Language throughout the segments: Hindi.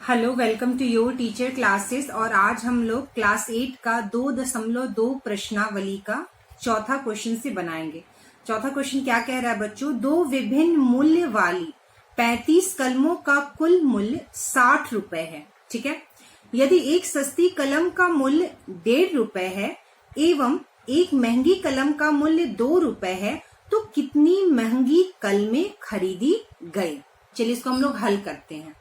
Hello, welcome to your teacher classes. और आज हम लोग क्लास 8 का 2.2 प्रश्नावली का चौथा क्वेश्चन से बनाएंगे। चौथा क्वेश्चन क्या कह रहा है बच्चों? दो विभिन्न मूल्य वाली 35 कलमों का कुल मूल्य 60 रुपए है। ठीक है। यदि एक सस्ती कलम का मूल्य 1.5 रुपए है एवं एक महंगी कलम का मूल्य 2 रुपए है तो कितनी महंगी कलमें खरीदी गई? चलिए इसको हम लोग हल करते हैं।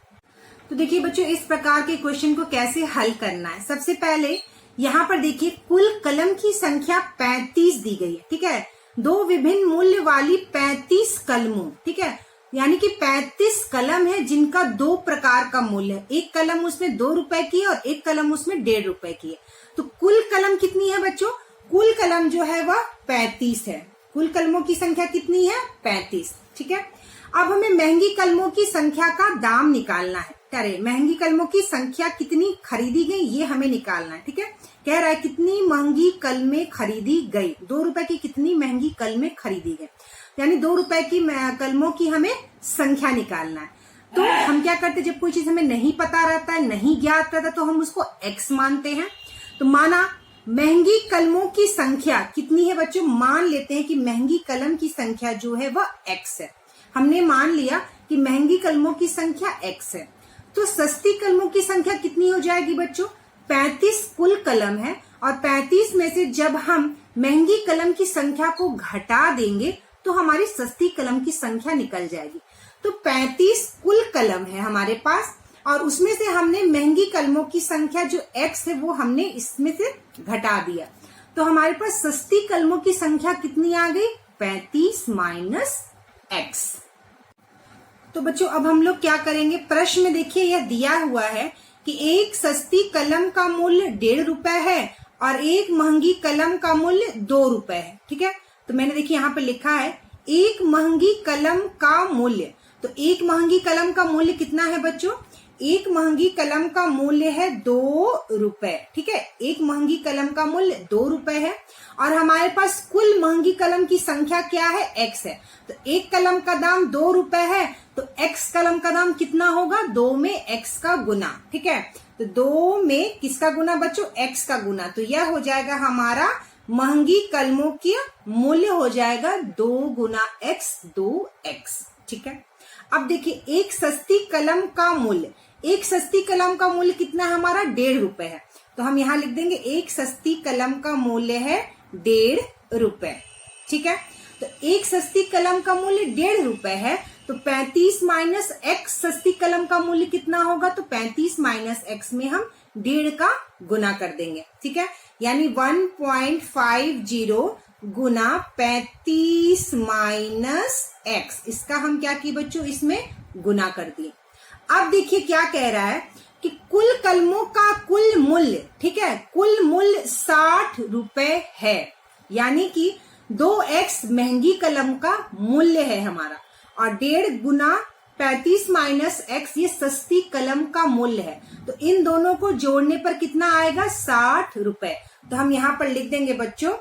तो देखिए बच्चों, इस प्रकार के क्वेश्चन को कैसे हल करना है। सबसे पहले यहाँ पर देखिए कुल कलम की संख्या 35 दी गई है। ठीक है। दो विभिन्न मूल्य वाली 35 कलमों, ठीक है, यानी कि 35 कलम है जिनका दो प्रकार का मूल्य है। एक कलम उसमें 2 रुपए की है और एक कलम उसमें 1.5 रुपए की है। तो कुल कलम कितनी है बच्चों? कुल कलम जो है वह 35 है। कुल कलमों की संख्या कितनी है? 35। ठीक है। अब हमें महंगी कलमों की संख्या का दाम निकालना है। अरे महंगी कलमों की संख्या कितनी खरीदी गई ये हमें निकालना है। ठीक है। कह रहा है कितनी महंगी कलमें खरीदी गई। 2 रुपए की कितनी महंगी कलमें खरीदी गई, यानी 2 रुपए की कलमों की हमें संख्या निकालना है। तो हम क्या करते, जब कोई चीज हमें नहीं पता रहता है, नहीं ज्ञात रहता, तो हम उसको x मानते हैं। तो माना महंगी कलमों की संख्या कितनी है बच्चों? मान लेते हैं कि महंगी कलम की संख्या जो है वह x है। हमने मान लिया कि महंगी कलमों की संख्या x है। तो सस्ती कलमों की संख्या कितनी हो जाएगी बच्चों? 35 कुल कलम है और 35 में से जब हम महंगी कलम की संख्या को घटा देंगे तो हमारी सस्ती कलम की संख्या निकल जाएगी। तो 35 कुल कलम है हमारे पास और उसमें से हमने महंगी कलमों की संख्या जो x है वो हमने इसमें से घटा दिया। तो हमारे पास सस्ती कलमों की संख्या कितनी आ गई? 35 माइनस x। तो बच्चों अब हम लोग क्या करेंगे, प्रश्न में देखिए यह दिया हुआ है कि एक सस्ती कलम का मूल्य 1.5 रुपए है और एक महंगी कलम का मूल्य 2 रुपए है। ठीक है। तो मैंने देखिए यहाँ पे लिखा है एक महंगी कलम का मूल्य। तो एक महंगी कलम का मूल्य कितना है बच्चों? एक महंगी कलम का मूल्य है 2 रुपए। ठीक है। एक महंगी कलम का मूल्य 2 रुपए है और हमारे पास कुल महंगी कलम की संख्या क्या है? x है। तो एक कलम का दाम 2 रुपए है तो x कलम का दाम कितना होगा? 2 में x का गुना। ठीक है। तो 2 में किसका गुना बच्चों? x का गुना। तो यह हो जाएगा हमारा महंगी कलमों की मूल्य हो जाएगा 2 गुना x, 2x। ठीक है। अब देखिए एक सस्ती कलम का मूल्य, एक सस्ती कलम का मूल्य कितना है हमारा? 1.5 रुपए है। तो हम यहाँ लिख देंगे एक सस्ती कलम का मूल्य है 1.5 रुपए। ठीक है। तो एक सस्ती कलम का मूल्य 1.5 रुपए है तो 35 माइनस x सस्ती कलम का मूल्य कितना होगा? तो 35 माइनस x में हम 1.5 का गुना कर देंगे। ठीक है। यानी 1.50 गुना 35 माइनस x, इसका हम क्या किए बच्चों? इसमें गुना कर दिए। अब देखिए क्या कह रहा है कि कुल कलमों का कुल मूल्य, ठीक है, कुल मूल्य 60 रुपए है, यानी कि 2x महंगी कलम का मूल्य है हमारा और 1.5 गुना 35 माइनस x ये सस्ती कलम का मूल्य है। तो इन दोनों को जोड़ने पर कितना आएगा? 60 रुपए। तो हम यहाँ पर लिख देंगे बच्चों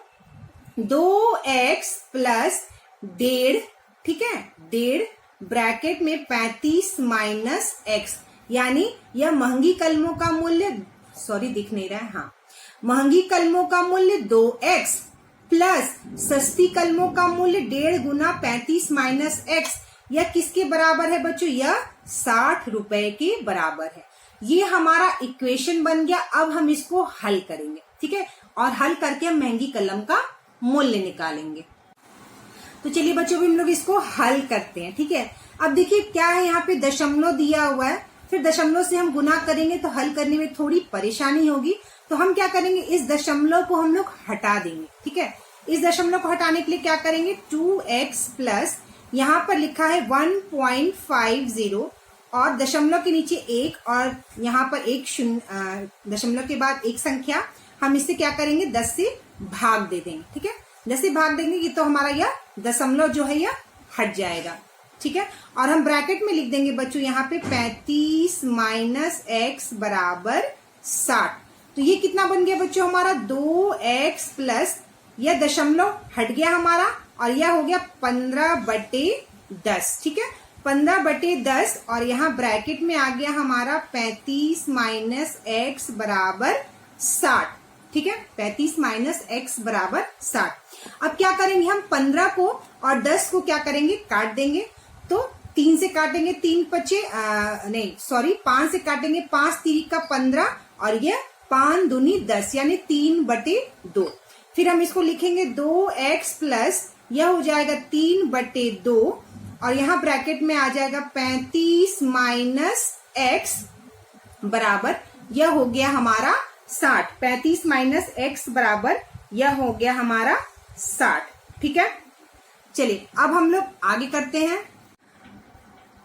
2x प्लस 1.5, ठीक है, 1.5 ब्रैकेट में 35 माइनस x, यानी यह महंगी कलमों का मूल्य, सॉरी दिख नहीं रहा है, हाँ, महंगी कलमों का मूल्य 2x प्लस सस्ती कलमों का मूल्य 1.5 गुना 35 माइनस x, यह किसके बराबर है बच्चों? यह 60 रुपए के बराबर है। ये हमारा इक्वेशन बन गया। अब हम इसको हल करेंगे। ठीक है। और हल करके हम महंगी कलम का मूल्य निकालेंगे। तो चलिए बच्चों हम लोग इसको हल करते हैं। ठीक है। अब देखिए क्या है, यहाँ पे दशमलव दिया हुआ है, फिर दशमलव से हम गुना करेंगे तो हल करने में थोड़ी परेशानी होगी। तो हम क्या करेंगे, इस दशमलव को हम लोग हटा देंगे। ठीक है। इस दशमलव को हटाने के लिए क्या करेंगे, 2x प्लस यहाँ पर लिखा है 1.50 और दशमलव के नीचे 1 और यहाँ पर एक शून्य, दशमलव के बाद एक संख्या, हम इससे क्या करेंगे 10 से भाग दे देंगे। ठीक है। 10 से भाग देंगे कि तो हमारा यह दशमलव जो है यह हट जाएगा। ठीक है। और हम ब्रैकेट में लिख देंगे बच्चों यहाँ पे 35 माइनस x बराबर 60। तो ये कितना बन गया बच्चों हमारा? 2x प्लस यह दशमलव हट गया हमारा और यह हो गया 15/10। ठीक है। 15/10 और यहाँ ब्रैकेट में आ गया हमारा 35 माइनस एक्स बराबर 60। ठीक है, 35 माइनस एक्स बराबर 60। अब क्या करेंगे हम 15 को और 10 को क्या करेंगे, काट देंगे। तो 3 से काटेंगे 3 बचे, नहीं सॉरी 5 से काटेंगे 5 3 का 15 और ये 5 दूनी 10 यानी 3/2। फिर हम इसको लिखेंगे 2x प्लस यह हो जाएगा 3/2 और यहाँ ब्रैकेट में आ जाएगा 35 माइनस एक्स बराबर यह हो गया हमारा 60। 35 माइनस एक्स बराबर यह हो गया हमारा 60। ठीक है, चलिए अब हम लोग आगे करते हैं।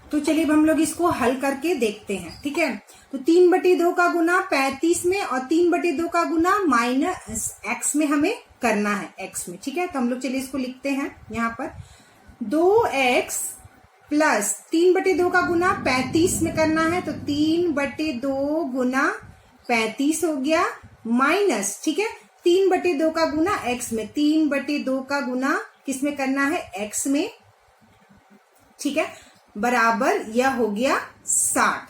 तो चलिए अब हम लोग इसको हल करके देखते हैं। ठीक है, तो 3/2 का गुना 35 में और 3/2 का गुना माइनस एक्स में हमें करना है, एक्स में। ठीक है, तो हम लोग चलिए इसको लिखते हैं यहाँ पर 2x प्लस 3/2 का गुना 35 में करना है, तो 3/2 गुना 35 हो गया माइनस, ठीक है, 3/2 का गुना x में, 3/2 का गुना किस में करना है, x में। ठीक है, बराबर यह हो गया 60।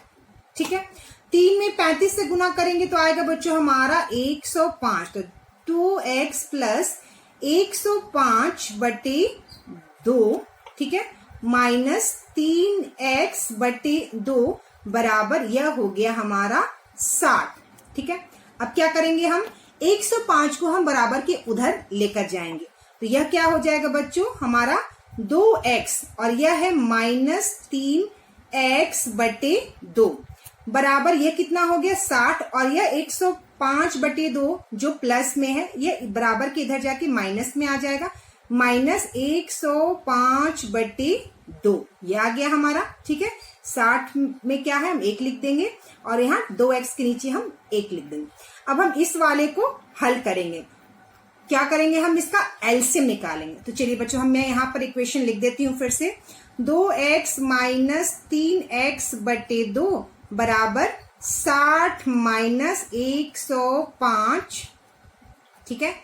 ठीक है, 3 में 35 से गुना करेंगे तो आएगा बच्चों हमारा 105। तो 2x प्लस 105/2, ठीक है, माइनस 3x/2 बराबर यह हो गया हमारा 60। ठीक है, अब क्या करेंगे हम 105 को हम बराबर के उधर लेकर जाएंगे, तो यह क्या हो जाएगा बच्चों हमारा 2x और यह है माइनस 3x/2 बराबर यह कितना हो गया 60 और यह 105/2 जो प्लस में है ये बराबर के इधर जाके माइनस में आ जाएगा, माइनस 105/2 ये आ गया हमारा। ठीक है, 60 में क्या है हम 1 लिख देंगे और यहाँ 2x के नीचे हम 1 लिख देंगे। अब हम इस वाले को हल करेंगे, क्या करेंगे हम इसका एलसीएम निकालेंगे। तो चलिए बच्चों मैं यहाँ पर इक्वेशन लिख देती हूँ फिर से, 2x माइनस 3x/2 बराबर 60 माइनस 105। ठीक है,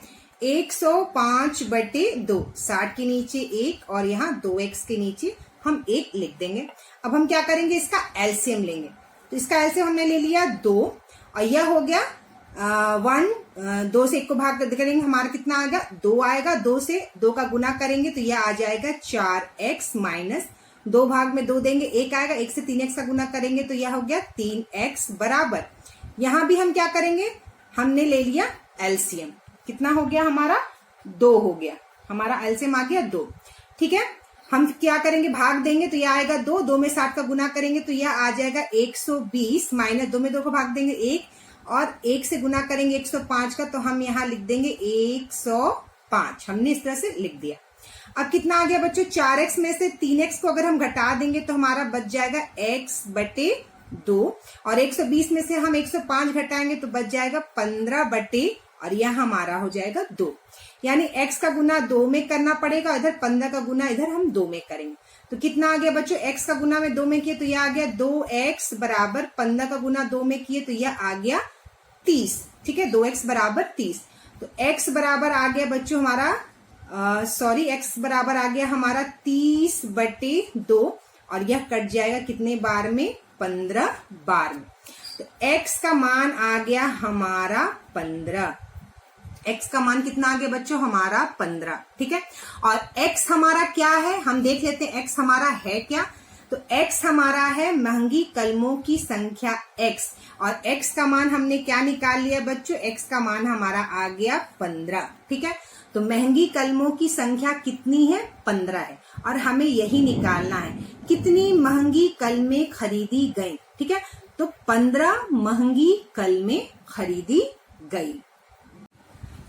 105/2, 60 के नीचे 1 और यहाँ 2x के नीचे हम 1 लिख देंगे। अब हम क्या करेंगे इसका एलसीएम लेंगे, तो इसका एलसीएम हमने ले लिया 2 और यह हो गया 1, 2 से 1 को भाग करेंगे हमारा कितना आएगा 2 आएगा, 2 से 2 का गुना करेंगे तो यह आ जाएगा 4x माइनस 2 भाग में 2 देंगे 1 आएगा, 1 से 3x का गुना करेंगे तो यह हो गया 3x बराबर, यहां भी हम क्या करेंगे हमने ले लिया एलसीएम, कितना हो गया हमारा 2 हो गया, हमारा एलसीएम आ गया 2। ठीक है, हम क्या करेंगे भाग देंगे तो यह आएगा 2, 2 में 60 का गुना करेंगे तो यह आ जाएगा 120 माइनस 2 में 2 को भाग देंगे 1 और 1 से गुना करेंगे 105 का तो हम यहाँ लिख देंगे 105, हमने इस तरह से लिख दिया। अब कितना आ गया बच्चों 4x में से 3x को अगर हम घटा देंगे तो हमारा बच जाएगा x/2 और 120 में से हम 105 घटाएंगे तो बच जाएगा 15/ और यह हमारा हो जाएगा 2, यानी x का गुना 2 में करना पड़ेगा, इधर 15 का गुना इधर हम 2 में करेंगे। तो कितना आ गया बच्चों x का गुना में 2 में किए तो यह आ गया 2x बराबर 15 का गुना 2 में किए तो यह आ गया 30। ठीक है, 2x बराबर 30, तो x बराबर आ गया बच्चों हमारा x बराबर आ गया हमारा 30/2 और यह कट जाएगा कितने बार में 15 बार में, तो x का मान आ गया हमारा 15। x का मान कितना आ गया बच्चों हमारा 15। ठीक है, और x हमारा क्या है हम देख लेते हैं, x हमारा है क्या, तो x हमारा है महंगी कलमों की संख्या x और x का मान हमने क्या निकाल लिया बच्चों, x का मान हमारा आ गया 15। ठीक है, तो महंगी कलमों की संख्या कितनी है 15 है और हमें यही निकालना है कितनी महंगी कलमें खरीदी गई। ठीक है, तो 15 महंगी कलमें खरीदी गई।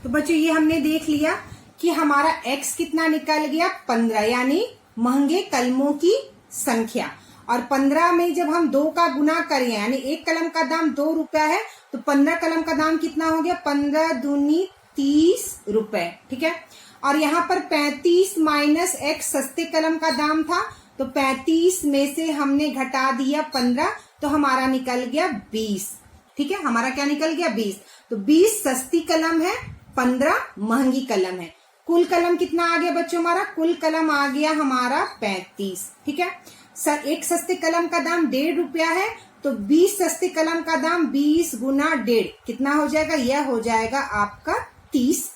तो बच्चों ये हमने देख लिया कि हमारा x कितना निकल गया 15, यानी महंगे कलमों की संख्या, और 15 में जब हम 2 का गुना करें यानी एक कलम का दाम 2 रुपया है तो 15 कलम का दाम कितना हो गया 15 दूनी 30 रुपए। ठीक है, और यहाँ पर 35 माइनस x सस्ते कलम का दाम था तो 35 में से हमने घटा दिया 15 तो हमारा निकल गया 20। ठीक है, हमारा क्या निकल गया 20, तो 20 सस्ती कलम है 15 महंगी कलम है। कुल कलम कितना आ गया बच्चों हमारा, कुल कलम आ गया हमारा 35। ठीक है, सर एक सस्ते कलम का दाम 1.5 रुपया है, तो 20 सस्ते कलम का दाम 20 गुना 1.5 कितना हो जाएगा? यह हो जाएगा आपका 30,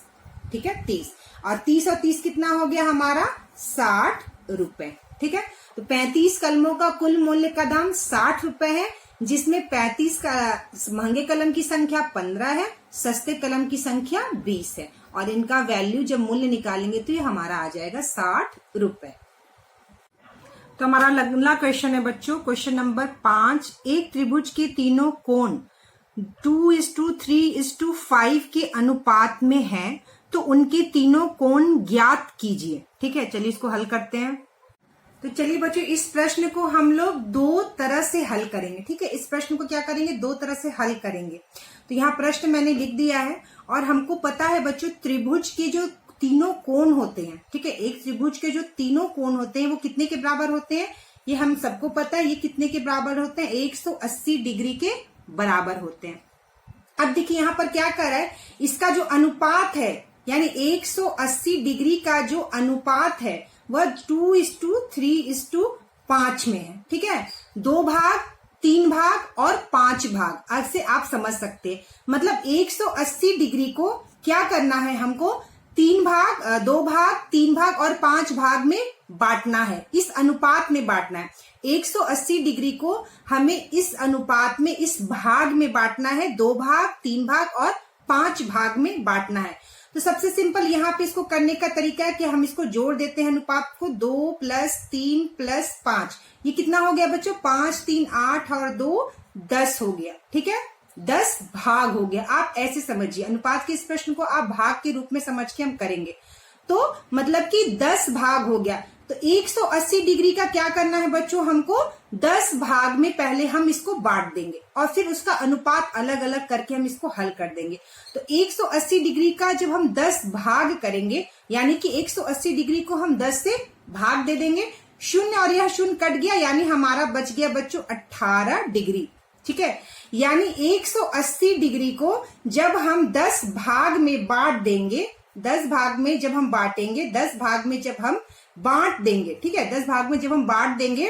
ठीक है 30, और 30 और 30 कितना हो गया हमारा? 60 रुपए, ठीक है। तो 35 कलमों का कुल मूल्य का दाम 60 रुपए है, जिसमें 35 का महंगे कलम की संख्या 15 है, सस्ते कलम की संख्या 20 है, और इनका वैल्यू जब मूल्य निकालेंगे तो ये हमारा आ जाएगा 60 रुपए। तो हमारा अगला क्वेश्चन है बच्चों, क्वेश्चन नंबर 5। एक त्रिभुज के तीनों कोण 2:3:5 के अनुपात में हैं, तो उनके तीनों कोण ज्ञात कीजिए। ठीक है, चलिए इसको हल करते हैं। तो चलिए बच्चों, इस प्रश्न को हम लोग 2 तरह से हल करेंगे। ठीक है, इस प्रश्न को क्या करेंगे? 2 तरह से हल करेंगे। तो यहाँ प्रश्न मैंने लिख दिया है, और हमको पता है बच्चों त्रिभुज के जो तीनों कोण होते हैं, ठीक है, एक त्रिभुज के जो तीनों कोण होते हैं वो कितने के बराबर होते हैं? ये हम सबको पता है। ये कितने के बराबर होते हैं? 180 डिग्री के बराबर होते हैं। अब देखिए यहाँ पर क्या कर रहा है, इसका जो अनुपात है, यानी 180 डिग्री का जो अनुपात है वह 2:3:5 में है। ठीक है, 2 भाग, 3 भाग और 5 भाग। ऐसे आप समझ सकते हैं, मतलब 180 डिग्री को क्या करना है हमको? 2 भाग, 3 भाग और 5 भाग में बांटना है, इस अनुपात में बांटना है। 180 डिग्री को हमें इस अनुपात में, इस भाग में बांटना है, 2 भाग, 3 भाग और 5 भाग में बांटना है। तो सबसे सिंपल यहाँ पे इसको करने का तरीका है कि हम इसको जोड़ देते हैं अनुपात को। 2 + 3 + 5, ये कितना हो गया बच्चों? 5 3 8 और 2 10 हो गया। ठीक है, 10 भाग हो गया। आप ऐसे समझिए, अनुपात के इस प्रश्न को आप भाग के रूप में समझ के हम करेंगे, तो मतलब कि 10 भाग हो गया। तो 180 डिग्री का क्या करना है बच्चों? हमको 10 भाग में पहले हम इसको बांट देंगे, और फिर उसका अनुपात अलग अलग करके हम इसको हल कर देंगे। तो 180 डिग्री का जब हम 10 भाग करेंगे, यानी कि 180 डिग्री को हम 10 से भाग दे देंगे, 0 और यह 0 कट गया, यानी हमारा बच गया बच्चों 18 डिग्री। ठीक है, यानी 180 डिग्री को जब हम 10 भाग में बांट देंगे, 10 भाग में जब हम बांटेंगे, 10 भाग में जब हम बांट देंगे, ठीक है, 10 भाग में जब हम बांट देंगे,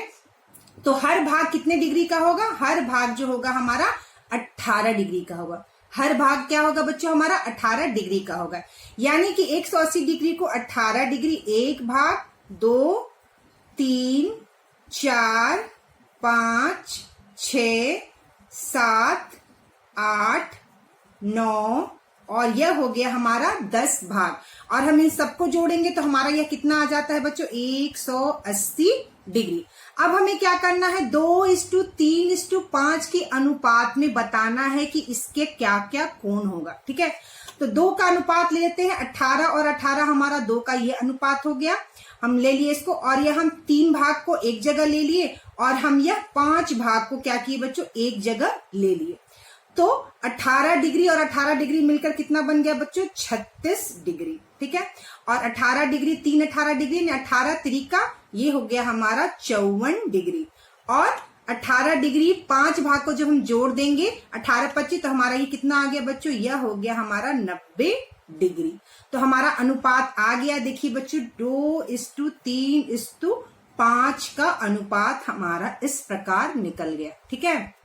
तो हर भाग कितने डिग्री का होगा? हर भाग जो होगा हमारा 18 डिग्री का होगा। हर भाग क्या होगा बच्चों? हमारा 18 डिग्री का होगा। यानी कि 180 डिग्री को 18 डिग्री, 1 भाग, 2 3 4 5 6 7 8 9 और यह हो गया हमारा 10 भाग, और हम इन सबको जोड़ेंगे तो हमारा यह कितना आ जाता है बच्चों? 180 डिग्री। अब हमें क्या करना है? 2:3:5 के अनुपात में बताना है कि इसके क्या क्या कोण होगा। ठीक है, तो 2 का अनुपात ले लेते हैं, 18 और 18 हमारा 2 का ये अनुपात हो गया। हम ले लिए इसको, और यह हम 3 भाग को एक जगह ले लिए, और हम यह 5 भाग को क्या किए बच्चों? एक जगह ले लिए। तो 18 डिग्री और 18 डिग्री मिलकर कितना बन गया बच्चों? 36 डिग्री। ठीक है, और 18 डिग्री 3 18 डिग्री, 18 त्रिका ये हो गया हमारा 54 डिग्री, और 18 डिग्री 5 भाग को जब हम जोड़ देंगे 18 25, तो हमारा ये कितना आ गया बच्चों? यह हो गया हमारा 90 डिग्री। तो हमारा अनुपात आ गया, देखिए बच्चों 2:3:5 का अनुपात हमारा इस प्रकार निकल गया। ठीक है,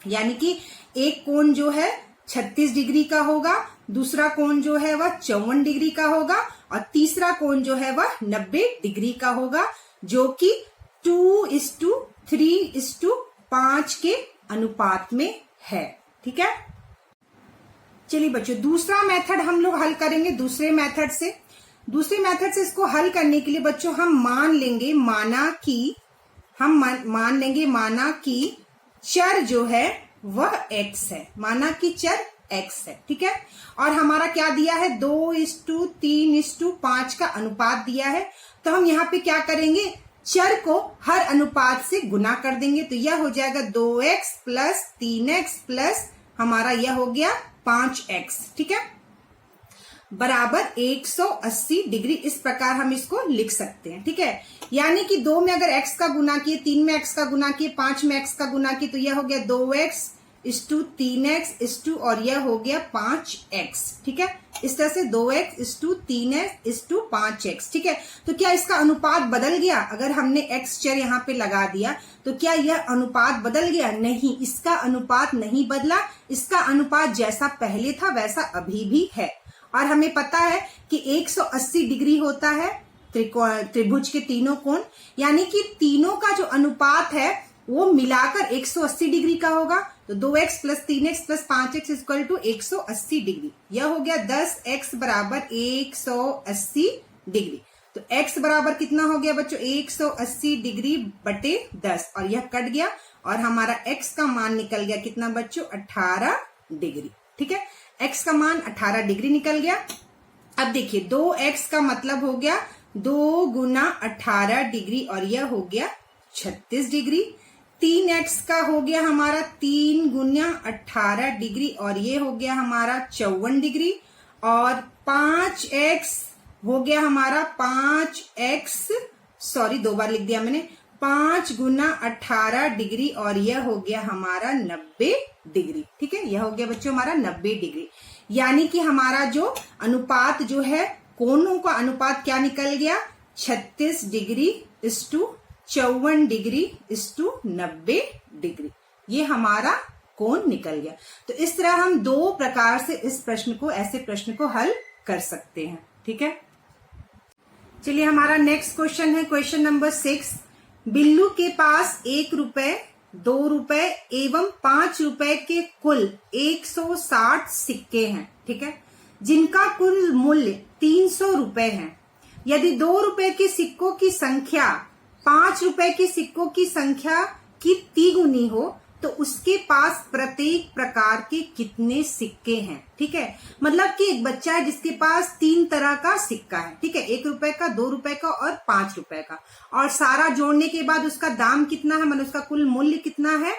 यानी कि एक कोण जो है 36 डिग्री का होगा, दूसरा कोण जो है वह 54 डिग्री का होगा, और तीसरा कोण जो है वह 90 डिग्री का होगा, जो कि 2:3:5 के अनुपात में है। ठीक है, चलिए बच्चों दूसरा मेथड हम लोग हल करेंगे। दूसरे मेथड से इसको हल करने के लिए बच्चों हम मान लेंगे, माना कि चर जो है वह x है, माना कि चर x है। ठीक है, और हमारा क्या दिया है? 2:3:5 का अनुपात दिया है। तो हम यहाँ पे क्या करेंगे? चर को हर अनुपात से गुना कर देंगे, तो यह हो जाएगा 2x + 3x प्लस हमारा यह हो गया 5x। ठीक है, बराबर 180 डिग्री। इस प्रकार हम इसको लिख सकते हैं। ठीक है, यानी कि 2 में अगर x का गुना किए, 3 में x का गुना किए, 5 में x का गुना किए, तो यह हो गया 2x 3x और यह हो गया 5x, ठीक है। इस तरह से 2x 5x, ठीक है। तो क्या इसका अनुपात बदल गया? अगर हमने x चर यहाँ पे लगा दिया तो क्या यह अनुपात बदल गया? नहीं, इसका अनुपात नहीं बदला। इसका अनुपात जैसा पहले था वैसा अभी भी है। और हमें पता है कि 180 डिग्री होता है त्रिभुज के तीनों कोण, यानी कि तीनों का जो अनुपात है वो मिलाकर 180 डिग्री का होगा। तो 2x + 3x + 5x = 180 डिग्री। यह हो गया 10x बराबर 180 डिग्री। तो x बराबर कितना हो गया बच्चों? 180 डिग्री बटे 10, और यह कट गया और हमारा x का मान निकल गया कितना बच्चों? 18 डिग्री, ठीक है। x का मान 18 डिग्री निकल गया। अब देखिए 2x का मतलब हो गया 2 गुना 18 डिग्री, और यह हो गया 36 डिग्री। 3x का हो गया हमारा 3 गुना 18 डिग्री, और ये हो गया हमारा 54 डिग्री। और 5x हो गया हमारा 2 बार लिख दिया मैंने, 5 गुना 18 डिग्री, और यह हो गया हमारा 90 डिग्री, ठीक है। यह हो गया बच्चों हमारा 90 डिग्री। यानी कि हमारा जो अनुपात जो है, कोणों का अनुपात क्या निकल गया? 36 डिग्री 54 डिग्री 90 डिग्री। ये हमारा कोण निकल गया। तो इस तरह हम 2 प्रकार से इस प्रश्न को, ऐसे प्रश्न को हल कर सकते हैं, ठीक है। चलिए हमारा नेक्स्ट क्वेश्चन है क्वेश्चन नंबर 6। बिल्लू के पास 1 रुपए, 2 रुपए एवं 5 रुपए के कुल 160 सिक्के हैं, ठीक है, जिनका कुल मूल्य 300 रुपए है। यदि 2 रुपए के सिक्कों की संख्या 5 रुपए के सिक्कों की संख्या की 3 गुनी हो तो उसके पास प्रत्येक प्रकार के कितने सिक्के हैं, ठीक है। मतलब कि एक बच्चा है जिसके पास 3 तरह का सिक्का है, ठीक है, 1 रुपए का, 2 रुपए का और 5 रुपए का, और सारा जोड़ने के बाद उसका दाम कितना है, मतलब उसका कुल मूल्य कितना है?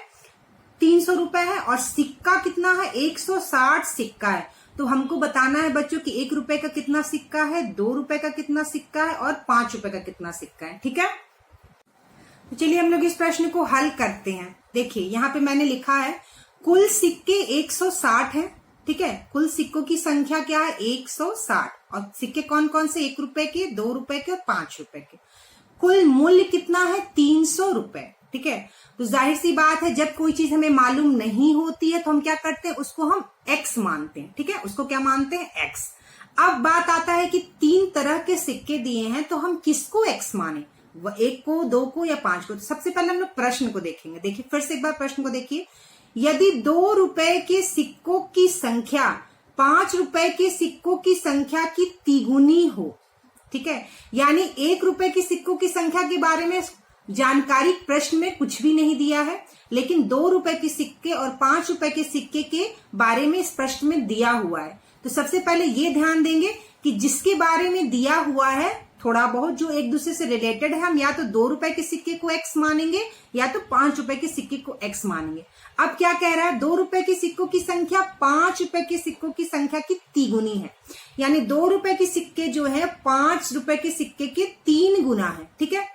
300 रुपए है, और सिक्का कितना है? 160 सिक्का है। तो हमको बताना है बच्चों कि 1 रुपए का कितना सिक्का है, 2 रुपए का कितना सिक्का है और 5 रुपए का कितना सिक्का है, ठीक है। तो चलिए हम लोग इस प्रश्न को हल करते हैं। देखिए यहाँ पे मैंने लिखा है कुल सिक्के 160 है, ठीक है। कुल सिक्कों की संख्या क्या है? 160। और सिक्के कौन कौन से? 1 रुपए के, 2 रुपए के और 5 रुपए के। कुल मूल्य कितना है? 300 रुपए, ठीक है। तो जाहिर सी बात है जब कोई चीज हमें मालूम नहीं होती है तो हम क्या करते हैं? उसको हम x मानते हैं, ठीक है। उसको क्या मानते हैं? x। अब बात आता है कि 3 तरह के सिक्के दिए हैं तो हम किसको x माने? 1 को, 2 को या 5 को? तो सबसे पहले हम लोग प्रश्न को देखेंगे। देखिए फिर से एक बार प्रश्न को देखिए। यदि 2 रुपए के सिक्कों की संख्या 5 रुपए के सिक्कों की संख्या की तिगुनी हो, ठीक है, यानी 1 रुपए के सिक्कों की संख्या के बारे में जानकारी प्रश्न में कुछ भी नहीं दिया है, लेकिन 2 रुपए के सिक्के और 5 रुपए के सिक्के के बारे में इस प्रश्न में दिया हुआ है। तो सबसे पहले ये ध्यान देंगे कि जिसके बारे में दिया हुआ है थोड़ा बहुत जो एक दूसरे से रिलेटेड है, हम या तो 2 रुपए के सिक्के को x मानेंगे या तो 5 रुपए के सिक्के को x मानेंगे। अब क्या कह रहा है? 2 रुपए के सिक्कों की संख्या 5 रुपए के सिक्कों की संख्या की तिगुनी है, यानी 2 रुपए के सिक्के जो है 5 रुपए के सिक्के के 3 गुना है, ठीक है।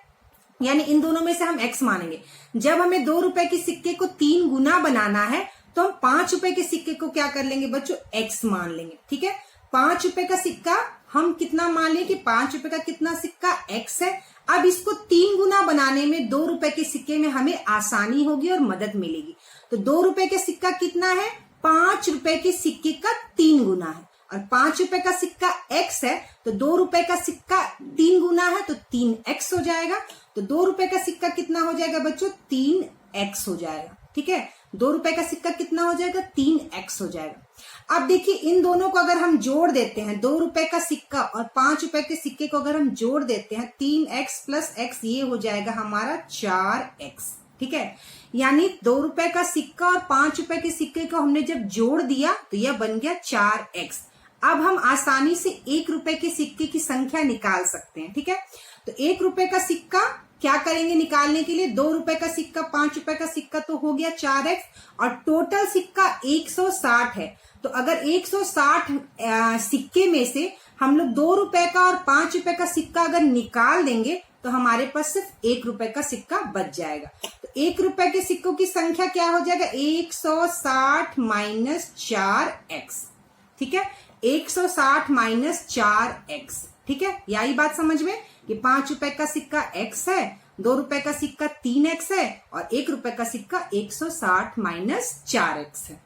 यानी इन दोनों में से हम x मानेंगे। जब हमें 2 रुपए के सिक्के को 3 गुना बनाना है तो हम 5 रुपए के सिक्के को क्या कर लेंगे बच्चों? x मान लेंगे, ठीक है। 5 रुपए का सिक्का हम कितना मान लें कि 5 रुपए का कितना सिक्का? x है। अब इसको 3 गुना बनाने में 2 रुपए के सिक्के में हमें आसानी होगी और मदद मिलेगी। तो 2 रुपए का सिक्का कितना है? 5 रुपए के सिक्के का 3 गुना है, और 5 रुपए का सिक्का x है तो 2 रुपए का सिक्का 3 गुना है तो 3x हो जाएगा। तो 2 रुपए का सिक्का कितना हो जाएगा बच्चों? 3x हो जाएगा, ठीक है। 2 रुपए का सिक्का कितना हो जाएगा? 3x हो जाएगा। अब देखिए इन दोनों को अगर हम जोड़ देते हैं, 2 रुपए का सिक्का और 5 रुपए के सिक्के को अगर हम जोड़ देते हैं, 3x + x, ये हो जाएगा हमारा 4x, ठीक है। यानी 2 रुपए का सिक्का और 5 रुपए के सिक्के को हमने जब जोड़ दिया तो यह बन गया 4x। अब हम आसानी से 1 रुपए के सिक्के की संख्या निकाल सकते हैं, ठीक है। तो 1 रुपए का सिक्का क्या करेंगे निकालने के लिए? 2 रुपए का सिक्का, 5 रुपए का सिक्का तो हो गया 4x, और टोटल सिक्का 160 है। तो अगर 160 सिक्के में से हम लोग 2 रुपए का और 5 रुपए का सिक्का अगर निकाल देंगे तो हमारे पास सिर्फ 1 रुपए का सिक्का बच जाएगा। तो 1 रुपए के सिक्कों की संख्या क्या हो जाएगा, 160 माइनस 4x। ठीक है, 160 माइनस 4x। ठीक है, यही बात समझ में कि 5 रुपए का सिक्का x है, 2 रुपए का सिक्का 3x है और 1 रुपए का सिक्का 160 माइनस 4x है।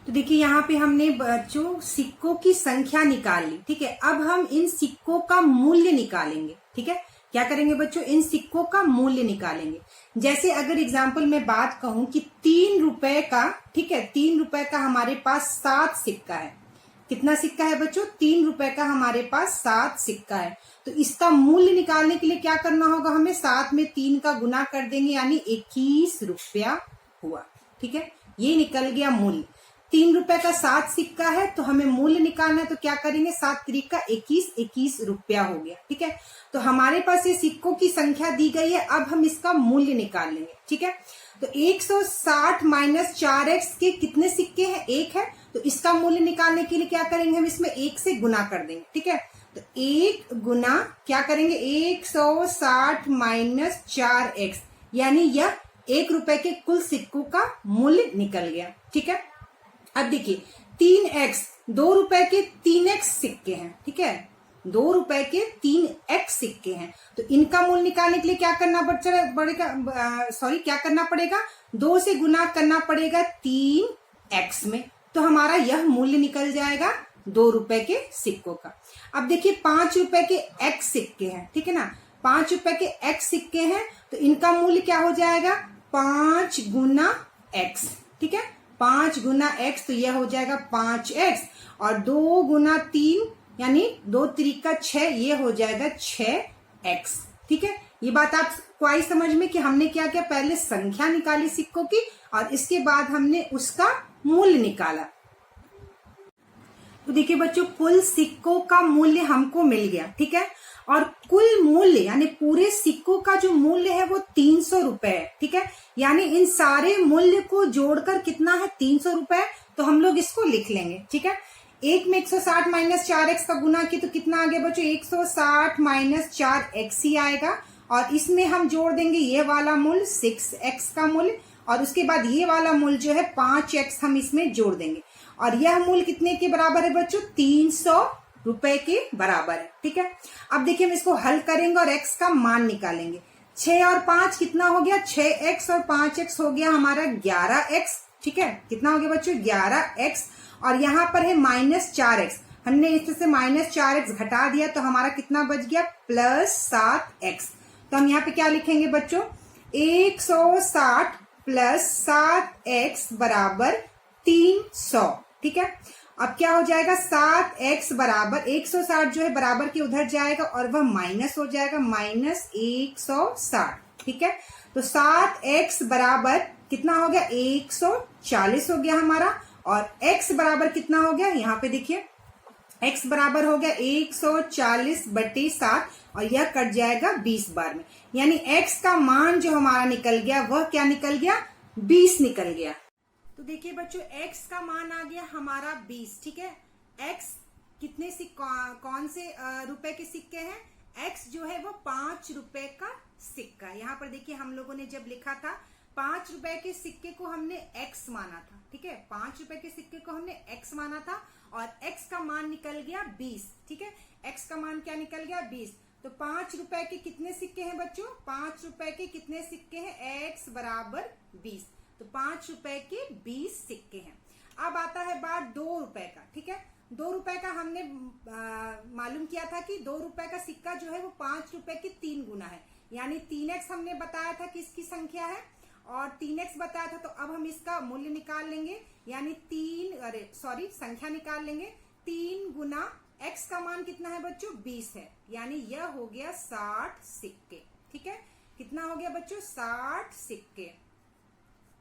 तो देखिए यहाँ पे हमने बच्चों सिक्कों की संख्या निकाल ली। ठीक है, अब हम इन सिक्कों का मूल्य निकालेंगे। ठीक है, क्या करेंगे बच्चों, इन सिक्कों का मूल्य निकालेंगे। जैसे अगर एग्जाम्पल में बात कहूं कि 3 रुपए का, ठीक है, 3 रुपए का हमारे पास 7 सिक्का है। कितना सिक्का है बच्चों, 3 रुपए का हमारे पास 7 सिक्का है। तो इसका मूल्य निकालने के लिए क्या करना होगा, हमें 7 में 3 का गुना कर देंगे, यानी 21 रुपया हुआ। ठीक है, ये निकल गया मूल्य। 3 रुपए का 7 सिक्का है तो हमें मूल्य निकालना है, तो क्या करेंगे, 7 त्रिका 21, 21 रुपया हो गया। ठीक है, तो हमारे पास ये सिक्कों की संख्या दी गई है, अब हम इसका मूल्य निकाल लेंगे। ठीक है, तो 160 माइनस 4x के कितने सिक्के हैं, 1 है, तो इसका मूल्य निकालने के लिए क्या करेंगे, हम इसमें 1 से गुना कर देंगे। ठीक है, तो 1 गुना क्या करेंगे, 160 माइनस 4x, यानी यह 1 रुपए के कुल सिक्कों का मूल्य निकल गया। ठीक है, अब देखिए 3x, 2 रुपए के 3x सिक्के हैं। ठीक है, 2 रुपए के 3x सिक्के हैं, तो इनका मूल्य निकालने के लिए क्या करना क्या करना पड़ेगा, 2 से गुना करना पड़ेगा 3x में, तो हमारा यह मूल्य निकल जाएगा 2 रुपए के सिक्कों का। अब देखिए 5 रुपए के x सिक्के हैं। ठीक है ना, 5 रुपए के x सिक्के हैं, तो इनका मूल्य क्या हो जाएगा, 5 गुना x। ठीक है, 5 गुना x, तो यह हो जाएगा 5x, और 2 गुना 3 यानी 2 त्रिका 6, ये हो जाएगा 6x। ठीक है, ये बात आपको आई समझ में कि हमने क्या किया, पहले संख्या निकाली सिक्कों की और इसके बाद हमने उसका मूल्य निकाला। तो देखिए बच्चों, कुल सिक्कों का मूल्य हमको मिल गया। ठीक है, और कुल मूल्य यानी पूरे सिक्कों का जो मूल्य है वो 300 रुपए है। ठीक है, यानी इन सारे मूल्य को जोड़कर कितना है, 300 रुपए। तो हम लोग इसको लिख लेंगे। ठीक है, 1 में 160 माइनस 4x का गुना किया तो कितना आ गया बच्चों, 160 माइनस 4x ही आएगा, और इसमें हम जोड़ देंगे ये वाला मूल्य 6x का मूल्य, और उसके बाद ये वाला मूल्य जो है 5x हम इसमें जोड़ देंगे, और यह मूल्य कितने के बराबर है बच्चों, 300 रुपए के बराबर है। ठीक है, अब देखिए हम इसको हल करेंगे और x का मान निकालेंगे। 6 और 5 कितना हो गया, 6x और 5x हो गया हमारा 11x। ठीक है, कितना हो गया बच्चों, 11x, और यहाँ पर है माइनस 4x, हमने इससे माइनस 4x घटा दिया तो हमारा कितना बच गया, प्लस 7x। तो हम यहाँ पे क्या लिखेंगे बच्चों, 160 प्लस 7x बराबर 300। ठीक है, अब क्या हो जाएगा, 7x बराबर 160 जो है बराबर के उधर जाएगा और वह माइनस हो जाएगा, माइनस 160। ठीक है, तो 7x बराबर कितना हो गया, 140 हो गया हमारा, और x बराबर कितना हो गया, यहाँ पे देखिए x बराबर हो गया 140/7, और यह कट जाएगा 20 बार में, यानी x का मान जो हमारा निकल गया वह क्या निकल गया, 20 निकल गया। तो देखिए बच्चों, x का मान आ गया हमारा 20। ठीक है, x कितने कौन से रुपए के सिक्के हैं, x जो है वो 5 रुपए का सिक्का। यहाँ पर देखिए हम लोगों ने जब लिखा था 5 रुपए के सिक्के को हमने x माना था। ठीक है, 5 रुपए के सिक्के को हमने x माना था और x का मान निकल गया 20। ठीक है, x का मान क्या निकल गया, 20। तो 5 रुपए के कितने सिक्के हैं बच्चों, 5 रुपए के कितने सिक्के हैं, x बराबर 20, तो 5 रुपए के 20 सिक्के हैं। अब आता है बात 2 रुपए का। ठीक है, 2 रुपए का हमने मालूम किया था कि 2 रुपए का सिक्का जो है वो 5 रुपए के 3 गुना है, यानी 3x हमने बताया था कि इसकी संख्या है और 3x बताया था, तो अब हम इसका मूल्य निकाल लेंगे, यानी संख्या निकाल लेंगे। 3 गुना x का मान कितना है बच्चों, 20 है, यानी यह हो गया 60 सिक्के। ठीक है, कितना हो गया बच्चों, 60 सिक्के।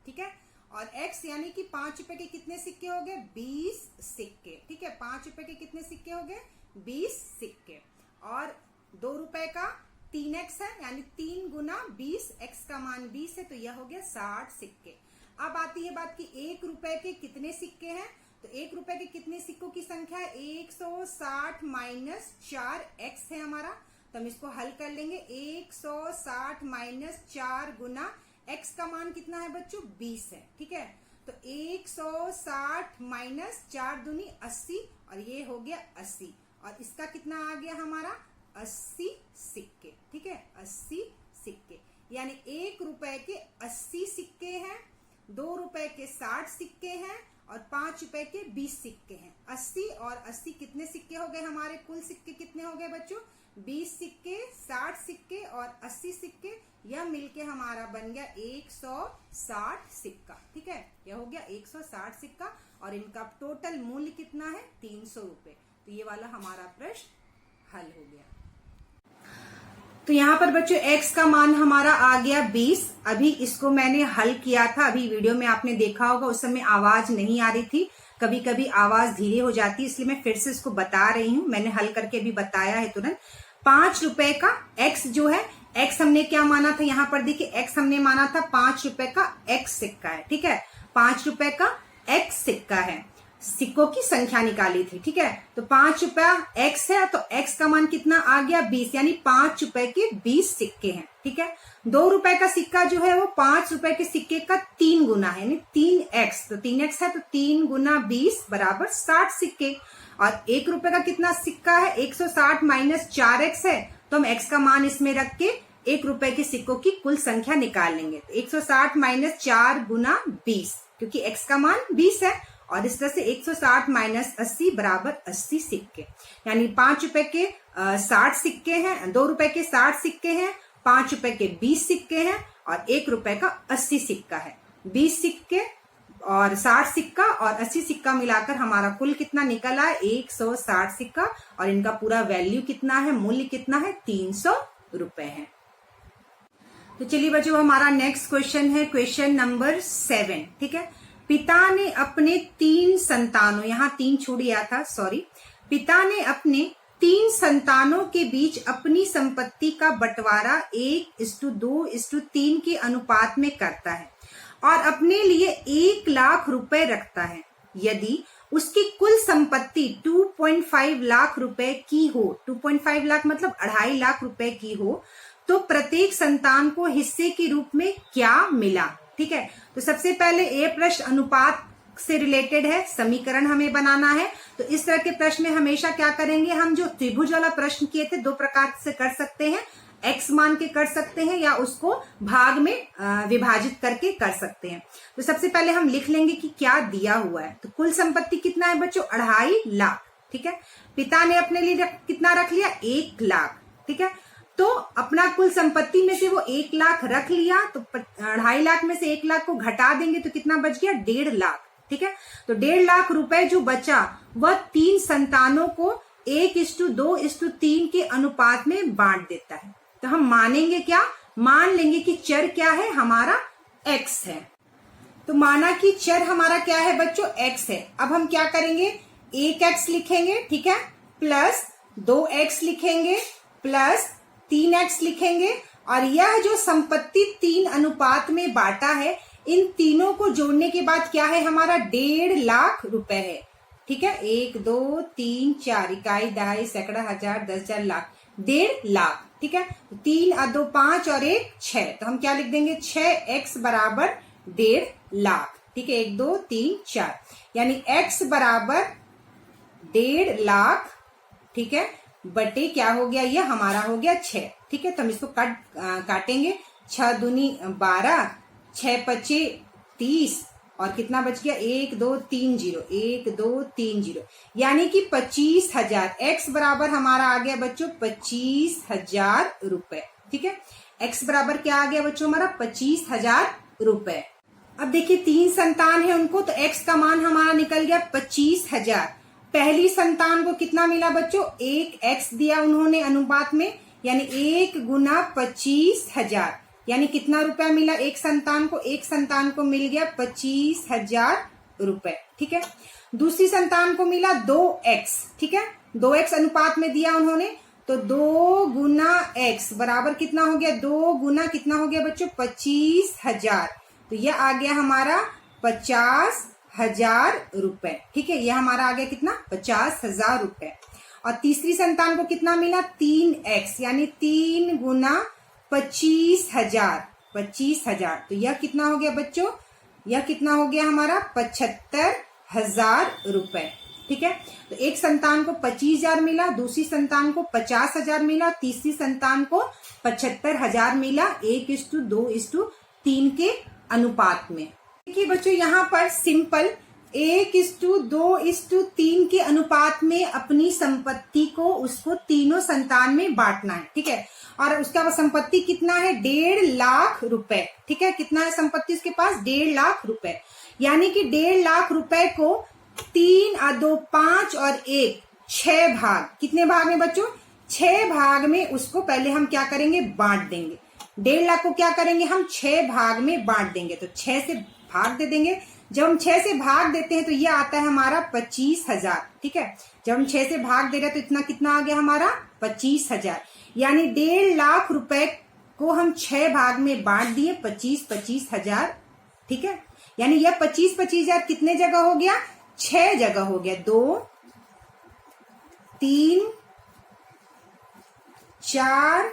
ठीक है, और x यानी कि 5 रुपए के कितने सिक्के हो गए, 20 सिक्के। ठीक है, 5 रुपए के कितने सिक्के हो गए, 20 सिक्के, और 2 रुपए का 3x है, यानी 3 गुना 20, x का मान 20 है, तो यह हो गया 60 सिक्के। अब आती है बात कि 1 रुपए के कितने सिक्के हैं, तो 1 रुपए के कितने सिक्कों की संख्या है, 160 माइनस 4x है हमारा, तो हम इसको हल कर लेंगे। 160 माइनस 4 गुना x का मान कितना है बच्चों 20 है, ठीक है। तो 160 माइनस 4 दूनी 80 और ये हो गया 80 और इसका कितना आ गया हमारा 80 सिक्के, ठीक है। 80 सिक्के यानी 1 रुपए के 80 सिक्के हैं, 2 रुपए के 60 सिक्के हैं और 5 रुपए के 20 सिक्के हैं। 80 और 80 कितने सिक्के हो गए हमारे, कुल सिक्के कितने हो गए बच्चों 20 सिक्के, 60 सिक्के और 80 सिक्के, यह मिलके हमारा बन गया 160 सिक्का, ठीक है। यह हो गया 160 सिक्का और इनका टोटल मूल्य कितना है 300 रुपए। तो ये वाला हमारा प्रश्न हल हो गया। तो यहाँ पर बच्चों x का मान हमारा आ गया 20। अभी इसको मैंने हल किया था, अभी वीडियो में आपने देखा होगा, उस समय आवाज नहीं आ रही थी, कभी कभी आवाज धीरे हो जाती है, इसलिए मैं फिर से इसको बता रही हूँ। मैंने हल करके भी बताया है तुरंत। 5 रुपए का x जो है, x हमने क्या माना था, यहाँ पर देखिए x हमने माना था 5 रुपए का x सिक्का है, ठीक है। 5 रुपए का x सिक्का है, सिक्कों की संख्या निकाली थी, ठीक है। तो 5 रुपया x है तो x का मान कितना आ गया 20, यानी 5 रुपए के 20 सिक्के हैं, ठीक है। 2 रुपए का सिक्का जो है वो 5 रुपए के सिक्के का 3 गुना है, यानी 3x। तो 3x है तो 3 गुना 20 बराबर 60 सिक्के। और 1 रुपए का कितना सिक्का है 160 माइनस 4x है, तो हम x का मान इसमें रख के 1 रुपए के सिक्कों की कुल संख्या निकाल लेंगे। तो 160 माइनस 4 गुना 20, क्योंकि x का मान 20 है और इस तरह से 160 माइनस 80 बराबर 80 सिक्के, यानी 5 रुपए के 60 सिक्के हैं, 2 रुपए के 60 सिक्के हैं, 5 रुपए के 20 सिक्के हैं और 1 रुपए का 80 सिक्का है। 20 सिक्के और 60 सिक्का और 80 सिक्का मिलाकर हमारा कुल कितना निकला है 160 सिक्का और इनका पूरा वैल्यू कितना है, मूल्य कितना है 300 रुपए है। तो चलिए बच्चों हमारा नेक्स्ट क्वेश्चन है क्वेश्चन नंबर 7, ठीक है। पिता ने अपने 3 संतानों, यहाँ 3 छूट गया था, सॉरी। पिता ने अपने 3 संतानों के बीच अपनी संपत्ति का बंटवारा 1:2:3 के अनुपात में करता है और अपने लिए 1 लाख रुपए रखता है। यदि उसकी कुल संपत्ति 2.5 लाख रुपए की हो, 2.5 लाख मतलब 2.5 लाख रुपए की हो, तो प्रत्येक संतान को हिस्से के रूप में क्या मिला, ठीक है। तो सबसे पहले ये प्रश्न अनुपात से रिलेटेड है, समीकरण हमें बनाना है। तो इस तरह के प्रश्न में हमेशा क्या करेंगे, हम जो त्रिभुज वाला प्रश्न किए थे 2 प्रकार से कर सकते हैं, x मान के कर सकते हैं या उसको भाग में विभाजित करके कर सकते हैं। तो सबसे पहले हम लिख लेंगे कि क्या दिया हुआ है। तो कुल संपत्ति कितना है बच्चों 2.5 लाख, ठीक है। पिता ने अपने लिए कितना रख लिया 1 लाख, ठीक है। तो अपना कुल संपत्ति में से वो 1 लाख रख लिया, तो 2.5 लाख में से 1 लाख को घटा देंगे तो कितना बच गया 1.5 लाख, ठीक है। तो 1.5 लाख रुपए जो बचा वह 3 संतानों को 1:2:3 के अनुपात में बांट देता है। तो हम मानेंगे क्या, मान लेंगे कि चर क्या है हमारा x है। तो माना कि चर हमारा क्या है बच्चों x है। अब हम क्या करेंगे 1x लिखेंगे, ठीक है, प्लस 2x लिखेंगे, प्लस 3x लिखेंगे और यह जो संपत्ति 3 अनुपात में बांटा है, इन तीनों को जोड़ने के बाद क्या है हमारा 1.5 लाख रुपए है, ठीक है। 1 2 3 4 इकाई दहाई सैकड़ा हजार 10,000 लाख, 1.5 लाख, ठीक है। 3 और 2 5 और 1 6, तो हम क्या लिख देंगे 6x बराबर 1.5 लाख, ठीक है। 1 2 3 4 यानी x बराबर 1.5 लाख, ठीक है, बटे क्या हो गया ये हमारा हो गया 6, ठीक है। तो हम इसको काटेंगे, 6 दूनी 12, 6 पचे 30 और कितना बच गया 1 2 3 0, 1 2 3 0 यानी कि 25,000। x बराबर हमारा आ गया बच्चों 25,000 रुपए, ठीक है। x बराबर क्या आ गया बच्चों हमारा 25,000 रुपए। अब देखिए 3 संतान है उनको, तो x का मान हमारा निकल गया 25,000। पहली संतान को कितना मिला बच्चों 1x दिया उन्होंने अनुपात में, यानी 1 गुना 25,000 यानी कितना रुपया मिला एक संतान को मिल गया 25,000 रुपए, ठीक है। दूसरी संतान को मिला 2x, ठीक है, 2x अनुपात में दिया उन्होंने, तो 2 गुना x बराबर कितना हो गया 2 गुना कितना हो गया बच्चों 25,000, तो यह आ गया हमारा 50,000 रुपए, ठीक है। यह हमारा आ गया कितना 50,000 रुपए। और तीसरी संतान को कितना मिला 3x, यानी 3 गुना 25,000, 25,000। तो यह कितना हो गया बच्चों, यह कितना हो गया हमारा 75,000 रुपए। ठीक है, तो एक संतान को 25,000 मिला, दूसरी संतान को 50,000 मिला, तीसरी संतान को 75,000 मिला, 1:2:3 के अनुपात में। देखिए बच्चों यहाँ पर सिंपल 1:2:3 के अनुपात में अपनी संपत्ति को उसको तीनों संतान में बांटना है। ठीक है, और उसका संपत्ति कितना है 1.5 लाख रुपए। ठीक है, कितना है संपत्ति उसके पास 1.5 लाख रुपए, यानी कि 1.5 लाख रुपए को 3 और 2 5 और 1 6 भाग, कितने भाग में बच्चों 6 भाग में उसको पहले हम क्या करेंगे बांट देंगे। 1.5 लाख को क्या करेंगे हम 6 भाग में बांट देंगे, तो 6 से भाग दे देंगे। जब हम 6 से भाग देते हैं तो ये आता है हमारा 25,000। ठीक है, जब हम 6 से भाग दे रहे हैं तो इतना कितना आ गया हमारा 25,000, यानी 1.5 लाख रुपए को हम 6 भाग में बांट दिए 25,000। ठीक है, यानी यह 25,000 कितने जगह हो गया 6 जगह हो गया, 2 3 4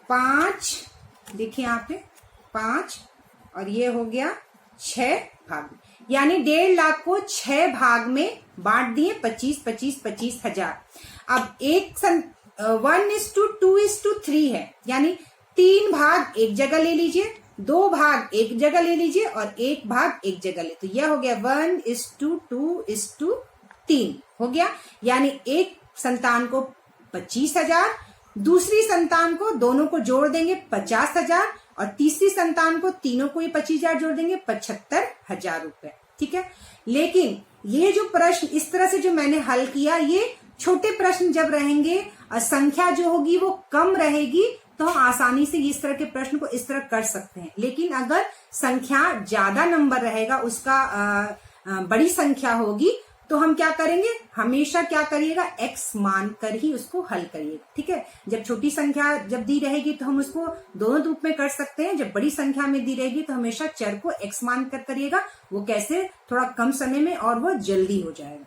5, देखिए यहाँ पे 5 और ये हो गया 6 भाग, यानी 1.5 लाख को 6 भाग में बांट दिए 25,000। अब 1:2:3 है, यानी 3 भाग एक जगह ले लीजिए, 2 भाग एक जगह ले लीजिए और 1 भाग एक जगह ले, तो यह हो गया 1:2:3 हो गया, यानी एक संतान को 25,000, दूसरी संतान को दोनों को जोड़ देंगे 50,000 और तीसरी संतान को तीनों को ही 25,000 जोड़ देंगे 75,000 रुपए। ठीक है, लेकिन ये जो प्रश्न इस तरह से जो मैंने हल किया, ये छोटे प्रश्न जब रहेंगे और संख्या जो होगी वो कम रहेगी तो हम आसानी से इस तरह के प्रश्न को इस तरह कर सकते हैं। लेकिन अगर संख्या ज्यादा नंबर रहेगा, उसका बड़ी संख्या होगी, तो हम क्या करेंगे हमेशा क्या करिएगा x मान कर ही उसको हल करिएगा। ठीक है, जब छोटी संख्या जब दी रहेगी तो हम उसको दोनों रूप में कर सकते हैं, जब बड़ी संख्या में दी रहेगी तो हमेशा चर को x मान कर करिएगा। वो कैसे, थोड़ा कम समय में और वो जल्दी हो जाएगा।